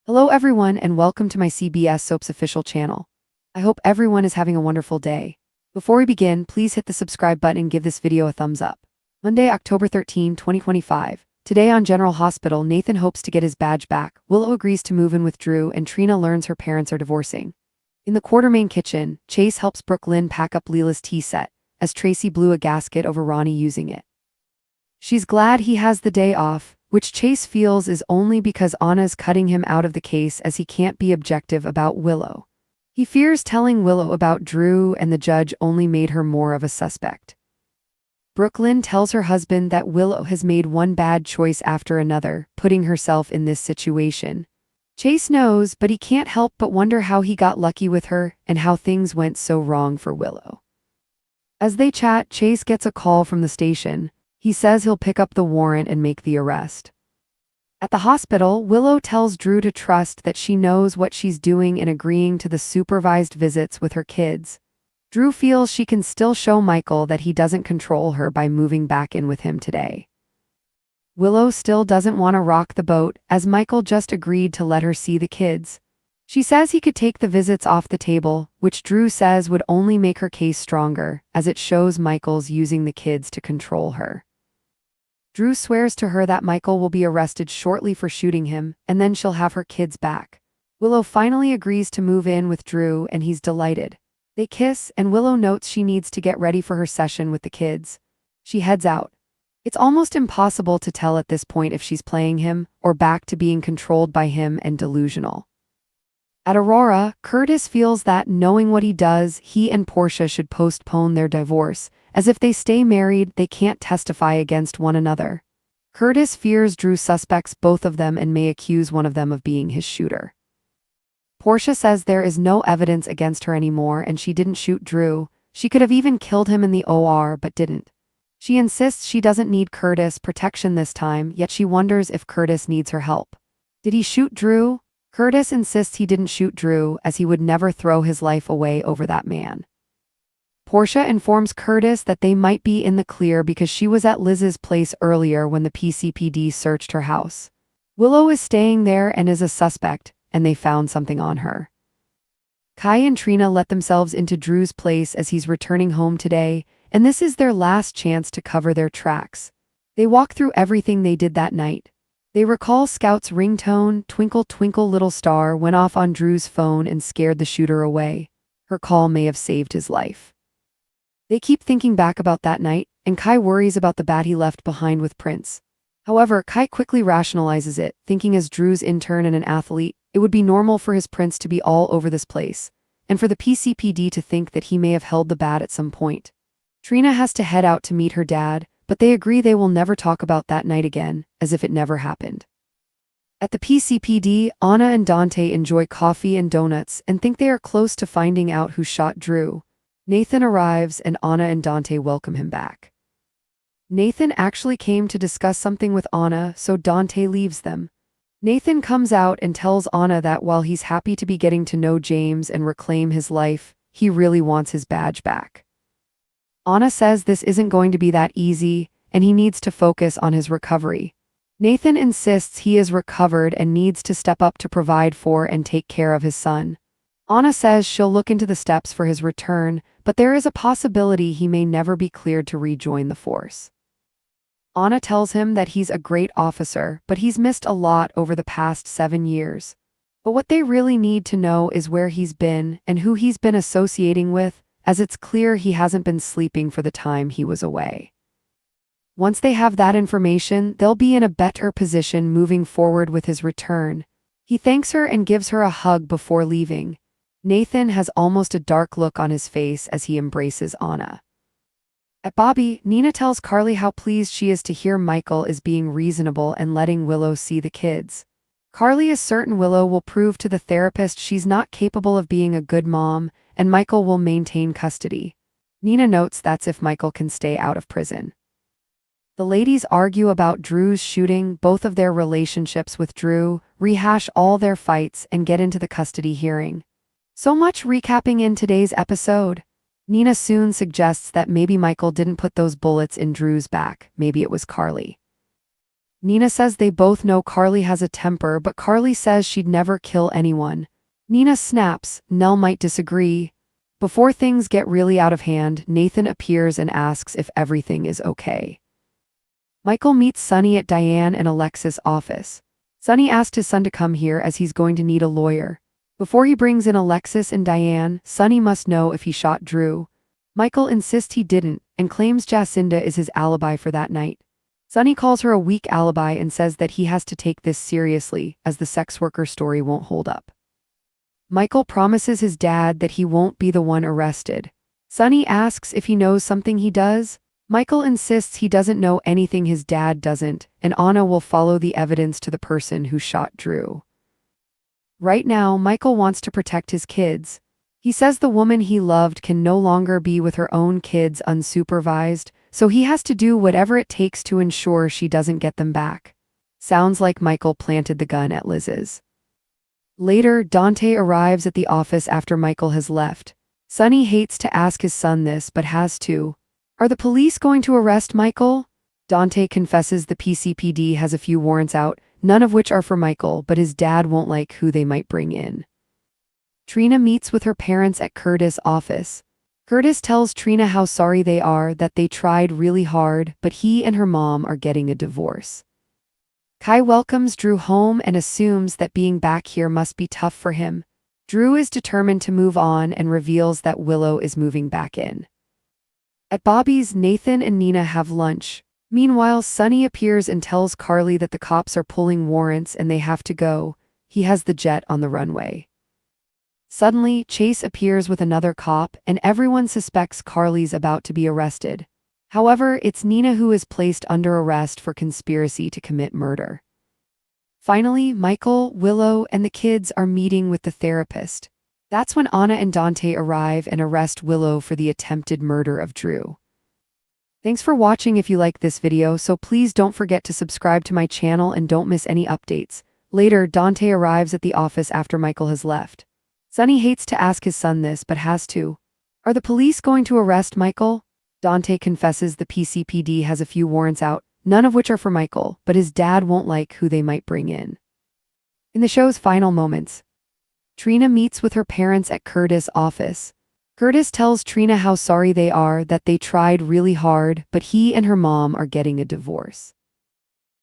Hello everyone and welcome to my CBS Soaps official channel. I hope everyone is having a wonderful day. Before we begin, please hit the subscribe button and give this video a thumbs up. Monday, October 13, 2025. Today on General Hospital, Nathan hopes to get his badge back. Willow agrees to move in with Drew and Trina learns her parents are divorcing. In the Quartermain kitchen, Chase helps Brooklyn pack up Leela's tea set, as Tracy blew a gasket over Ronnie using it. She's glad he has the day off, which Chase feels is only because Anna's cutting him out of the case as he can't be objective about Willow. He fears telling Willow about Drew and the judge only made her more of a suspect. Brooklyn tells her husband that Willow has made one bad choice after another, putting herself in this situation. Chase knows, but he can't help but wonder how he got lucky with her and how things went so wrong for Willow. As they chat, Chase gets a call from the station. He says he'll pick up the warrant and make the arrest. At the hospital, Willow tells Drew to trust that she knows what she's doing in agreeing to the supervised visits with her kids. Drew feels she can still show Michael that he doesn't control her by moving back in with him today. Willow still doesn't want to rock the boat, as Michael just agreed to let her see the kids. She says he could take the visits off the table, which Drew says would only make her case stronger, as it shows Michael's using the kids to control her. Drew swears to her that Michael will be arrested shortly for shooting him, and then she'll have her kids back. Willow finally agrees to move in with Drew, and he's delighted. They kiss, and Willow notes she needs to get ready for her session with the kids. She heads out. It's almost impossible to tell at this point if she's playing him, or back to being controlled by him and delusional. At Aurora, Curtis feels that, knowing what he does, he and Portia should postpone their divorce, as if they stay married, they can't testify against one another. Curtis fears Drew suspects both of them and may accuse one of them of being his shooter. Portia says there is no evidence against her anymore and she didn't shoot Drew. She could have even killed him in the OR but didn't. She insists she doesn't need Curtis' protection this time, yet she wonders if Curtis needs her help. Did he shoot Drew? Curtis insists he didn't shoot Drew, as he would never throw his life away over that man. Portia informs Curtis that they might be in the clear because she was at Liz's place earlier when the PCPD searched her house. Willow is staying there and is a suspect, and they found something on her. Kai and Trina let themselves into Drew's place as he's returning home today, and this is their last chance to cover their tracks. They walk through everything they did that night. They recall Scout's ringtone, "Twinkle Twinkle Little Star," went off on Drew's phone and scared the shooter away. Her call may have saved his life. They keep thinking back about that night, and Kai worries about the bat he left behind with Prince. However, Kai quickly rationalizes it, thinking as Drew's intern and an athlete, it would be normal for his Prince to be all over this place, and for the PCPD to think that he may have held the bat at some point. Trina has to head out to meet her dad, but they agree they will never talk about that night again, as if it never happened. At the PCPD, Anna and Dante enjoy coffee and donuts and think they are close to finding out who shot Drew. Nathan arrives and Anna and Dante welcome him back. Nathan actually came to discuss something with Anna, so Dante leaves them. Nathan comes out and tells Anna that while he's happy to be getting to know James and reclaim his life, he really wants his badge back. Anna says this isn't going to be that easy, and he needs to focus on his recovery. Nathan insists he is recovered and needs to step up to provide for and take care of his son. Anna says she'll look into the steps for his return, but there is a possibility he may never be cleared to rejoin the force. Anna tells him that he's a great officer, but he's missed a lot over the past 7 years. But what they really need to know is where he's been and who he's been associating with, as it's clear he hasn't been sleeping for the time he was away. Once they have that information, they'll be in a better position moving forward with his return. He thanks her and gives her a hug before leaving. Nathan has almost a dark look on his face as he embraces Anna. At Bobby, Nina tells Carly how pleased she is to hear Michael is being reasonable and letting Willow see the kids. Carly is certain Willow will prove to the therapist she's not capable of being a good mom, and Michael will maintain custody. Nina notes that's if Michael can stay out of prison. The ladies argue about Drew's shooting, both of their relationships with Drew, rehash all their fights, and get into the custody hearing. So much recapping in today's episode. Nina soon suggests that maybe Michael didn't put those bullets in Drew's back, maybe it was Carly. Nina says they both know Carly has a temper, but Carly says she'd never kill anyone. Nina snaps. Nell might disagree. Before things get really out of hand, Nathan appears and asks if everything is okay. Michael meets Sonny at Diane and Alexis' office. Sonny asked his son to come here as he's going to need a lawyer. Before he brings in Alexis and Diane, Sonny must know if he shot Drew. Michael insists he didn't and claims Jacinda is his alibi for that night. Sonny calls her a weak alibi and says that he has to take this seriously, as the sex worker story won't hold up. Michael promises his dad that he won't be the one arrested. Sonny asks if he knows something he does. Michael insists he doesn't know anything his dad doesn't, and Anna will follow the evidence to the person who shot Drew. Right now, Michael wants to protect his kids. He says the woman he loved can no longer be with her own kids unsupervised, so he has to do whatever it takes to ensure she doesn't get them back. Sounds like Michael planted the gun at Liz's. Later, Dante arrives at the office after Michael has left. Sonny hates to ask his son this, but has to. Are the police going to arrest Michael? Dante confesses the PCPD has a few warrants out, none of which are for Michael, but his dad won't like who they might bring in. Trina meets with her parents at Curtis' office. Curtis tells Trina how sorry they are, that they tried really hard, but he and her mom are getting a divorce. Kai welcomes Drew home and assumes that being back here must be tough for him. Drew is determined to move on and reveals that Willow is moving back in. At Bobby's, Nathan and Nina have lunch. Meanwhile, Sonny appears and tells Carly that the cops are pulling warrants and they have to go. He has the jet on the runway. Suddenly, Chase appears with another cop, and everyone suspects Carly's about to be arrested. However, it's Nina who is placed under arrest for conspiracy to commit murder. Finally, Michael, Willow, and the kids are meeting with the therapist. That's when Anna and Dante arrive and arrest Willow for the attempted murder of Drew. Thanks for watching. If you liked this video, so please don't forget to subscribe to my channel and don't miss any updates. Later, Dante arrives at the office after Michael has left. Sonny hates to ask his son this, but has to. Are the police going to arrest Michael? Dante confesses the PCPD has a few warrants out, none of which are for Michael, but his dad won't like who they might bring in. In the show's final moments, Trina meets with her parents at Curtis' office. Curtis tells Trina how sorry they are, that they tried really hard, but he and her mom are getting a divorce.